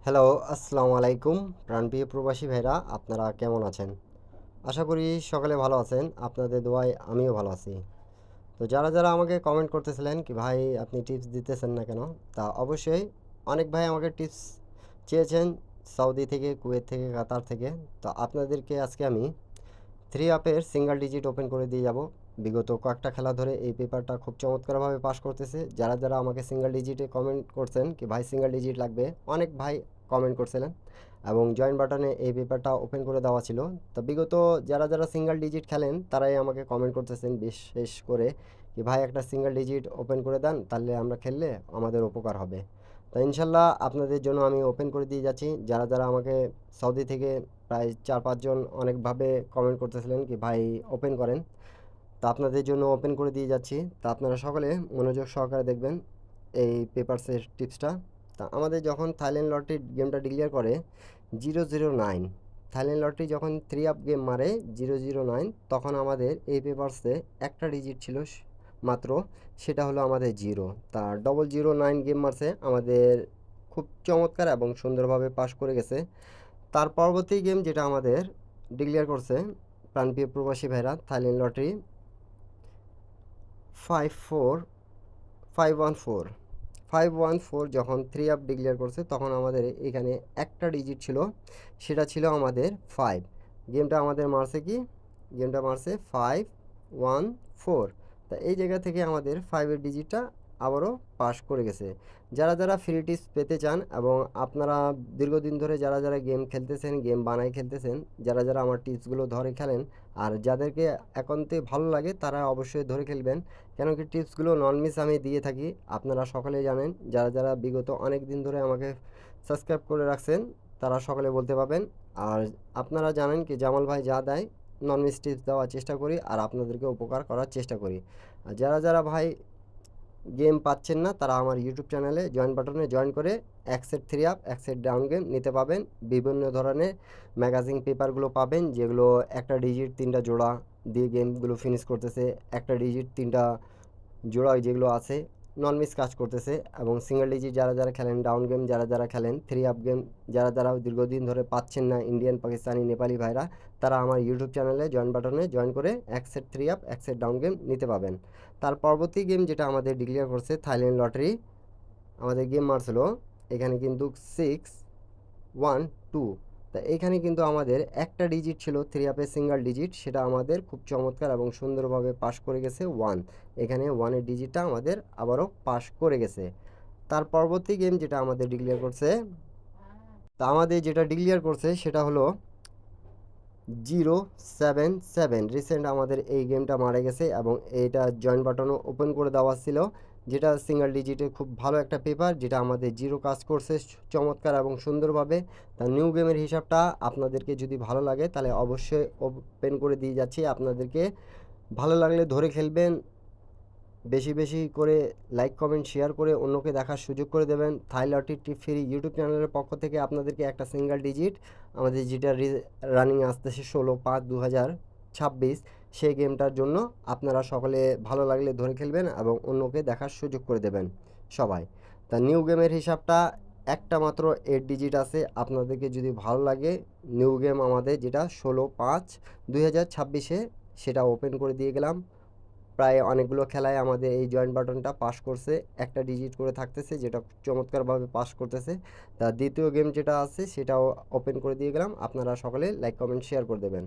Hello, আসসালামু আলাইকুম। প্রাণপ্রিয় প্রবাসী ভাইরা, আপনারা কেমন আছেন? আশা করি সকলে ভালো আছেন। আপনাদের দোয়ায় আমিও ভালো আছি। তো যারা আমাকে কমেন্ট করতেছিলেন কি ভাই আপনি টিপস দিতেছেন না কেন? তা অবশ্যই অনেক ভাই আমাকে টিপস চেয়েছেন সৌদি থেকে, কুয়েত থেকে, কাতার থেকে। তো আপনাদেরকে আজকে আমি 3 আপের সিঙ্গেল ডিজিট ওপেন করে দিয়ে যাব। বিগত কয়েকটা খেলা ধরে এই পেপারটা খুব চমৎকারভাবে পাস করতেছে। যারা আমাকে সিঙ্গেল ডিজিটে কমেন্ট করছেন কি ভাই সিঙ্গেল ডিজিট লাগবে, অনেক ভাই কমেন্ট করছিলেন এবং জয়েন বাটনে এই পেপারটা ওপেন করে দেওয়া ছিল। তো বিগত যারা সিঙ্গেল ডিজিট খেলেন তারাই আমাকে কমেন্ট করতেছেন বিশেষ করে কি ভাই একটা সিঙ্গেল ডিজিট ওপেন করে দেন, তাহলে আমরা খেললে আমাদের উপকার হবে। তো ইনশাল্লাহ আপনাদের জন্য আমি ওপেন করে দিয়ে যাচ্ছি। যারা আমাকে সৌদি থেকে প্রায় 4-5 জন অনেকভাবে কমেন্ট করতেছিলেন কি ভাই ওপেন করেন। তো আপনাদের জন্য ওপেন করে দিয়ে যাচ্ছি। তা আপনারা সকলে মনোযোগ সহকারে দেখবেন এই পেপারসের টিপসটা। তা আমাদের যখন থাইল্যান্ড লটারি গেমটা ডিক্লেয়ার করে 009, থাইল্যান্ড লটারি যখন 3 আপ গেম মারে 009, তখন আমাদের এই পেপারসে একটা ডিজিট ছিল মাত্র, সেটা হলো আমাদের 0। তা 009 গেম মারছে আমাদের, খুব চমৎকার এবং সুন্দরভাবে পাস করে গেছে। তার পরবর্তী গেম যেটা আমাদের ডিক্লেয়ার করছে প্রাণপ্রিয় প্রবাসী ভাইরা, থাইল্যান্ড লটারি 54514 514 যখন 3 আপ ডিক্লেয়ার করছে তখন আমাদের এখানে একটা ডিজিট ছিল, সেটা ছিল আমাদের 5। গেমটা আমাদের মারছে কি, গেমটা মারছে 514। তা এই জায়গা থেকে আমাদের 5-এর ডিজিটটা আবারও পাস করে গেছে। যারা ফ্রি টিপস পেতে চান এবং আপনারা দীর্ঘদিন ধরে যারা গেম খেলতেছেন, গেম বানাই খেলতেছেন, যারা আমার টিপসগুলো ধরে খেলেন আর যাদেরকে একান্তে ভালো লাগে তারা অবশ্যই ধরে খেলবেন। কেন কি টিপসগুলো নন মিস আমি দিয়ে থাকি, আপনারা সকলেই জানেন। যারা বিগত অনেক দিন ধরে আমাকে সাবস্ক্রাইব করে রাখছেন তারা সকলে বলতে পারবেন। আর আপনারা জানেন কি জামাল ভাই যা দেয় নন মিস টিপস দেওয়ার চেষ্টা করি আর আপনাদেরকে উপকার করার চেষ্টা করি। আর যারা ভাই গেম পাচ্ছেন না তারা আমার ইউটিউব চ্যানেলে জয়েন বাটনে জয়েন করে এক সেট 3 আপ এক সেট ডাউন গেম নিতে পাবেন। বিভিন্ন ধরনের ম্যাগাজিন পেপারগুলো পাবেন যেগুলো একটা ডিজিট 3টা জোড়া দিয়ে গেমগুলো ফিনিশ করতেছে, একটা ডিজিট 3টা জোড়া যেগুলো আছে নন মিস কাজ করতেছে। এবং সিঙ্গেল ডিজিট যারা খেলেন, ডাউন গেম যারা খেলেন, 3 আপ গেম যারা দীর্ঘদিন ধরে পাচ্ছেন না, ইন্ডিয়ান, পাকিস্তানি, নেপালি ভাইরা, তারা আমার ইউটিউব চ্যানেলে জয়েন বাটনে জয়েন করে এক সেট 3 আপ এক সেট ডাউন গেম নিতে পাবেন। তার পরবর্তী গেম যেটা আমাদের ডিক্লেয়ার করছে থাইল্যান্ড লটারি, আমাদের গেম মারছিল এখানে কিন্তু 612। তা এখানে কিন্তু আমাদের একটা ডিজিট ছিল 3 আপের সিঙ্গেল ডিজিট, সেটা আমাদের খুব চমৎকার এবং সুন্দরভাবে পাস করে গেছে 1। এখানে 1-এর ডিজিটটা আমাদের আবারও পাস করে গেছে। তার পরবর্তী গেম যেটা আমাদের ডিক্লেয়ার করছে, তা আমাদের যেটা ডিক্লেয়ার করছে সেটা হলো 077। রিসেন্ট আমাদের এই গেমটা মারা গেছে এবং এইটা জয়েন বাটনও ওপেন করে দেওয়া ছিল, যেটা সিঙ্গেল ডিজিটে খুব ভালো একটা পেপার যেটা আমাদের জিরো কাজ করছে চমৎকার এবং সুন্দরভাবে। তা নিউ গেমের হিসাবটা আপনাদেরকে যদি ভালো লাগে তাহলে অবশ্যই ওপেন করে দিয়ে যাচ্ছি আপনাদেরকে। ভালো লাগলে ধরে খেলবেন, বেশি করে লাইক কমেন্ট শেয়ার করে অন্যকে দেখার সুযোগ করে দেবেন। থাই লটারি টিপ ফ্রি ইউটিউব চ্যানেলের পক্ষ থেকে আপনাদেরকে একটা সিঙ্গেল ডিজিট আমাদের যেটা রানিং আসতেছে 16/5/2026, সেই গেমটার জন্য আপনারা সকলে ভালো লাগলে ধরে খেলবেন এবং অন্যকে দেখার সুযোগ করে দেবেন সবাই। তা নিউ গেমের হিসাবটা একটা মাত্র 8 ডিজিট আছে, আপনাদেরকে যদি ভালো লাগে নিউ গেম আমাদের যেটা 16/5/2026, সেটা ওপেন করে দিয়ে গেলাম। প্রায় অনেকগুলো খেলায় আমাদের এই জয়েন্ট বাটনটা পাস করছে, একটা ডিজিট করে থাকতেছে যেটা চমৎকারভাবে পাস করতেছে। তা দ্বিতীয় গেম যেটা আছে সেটাও ওপেন করে দিয়ে গেলাম, আপনারা সকলে লাইক কমেন্ট শেয়ার করে দেবেন।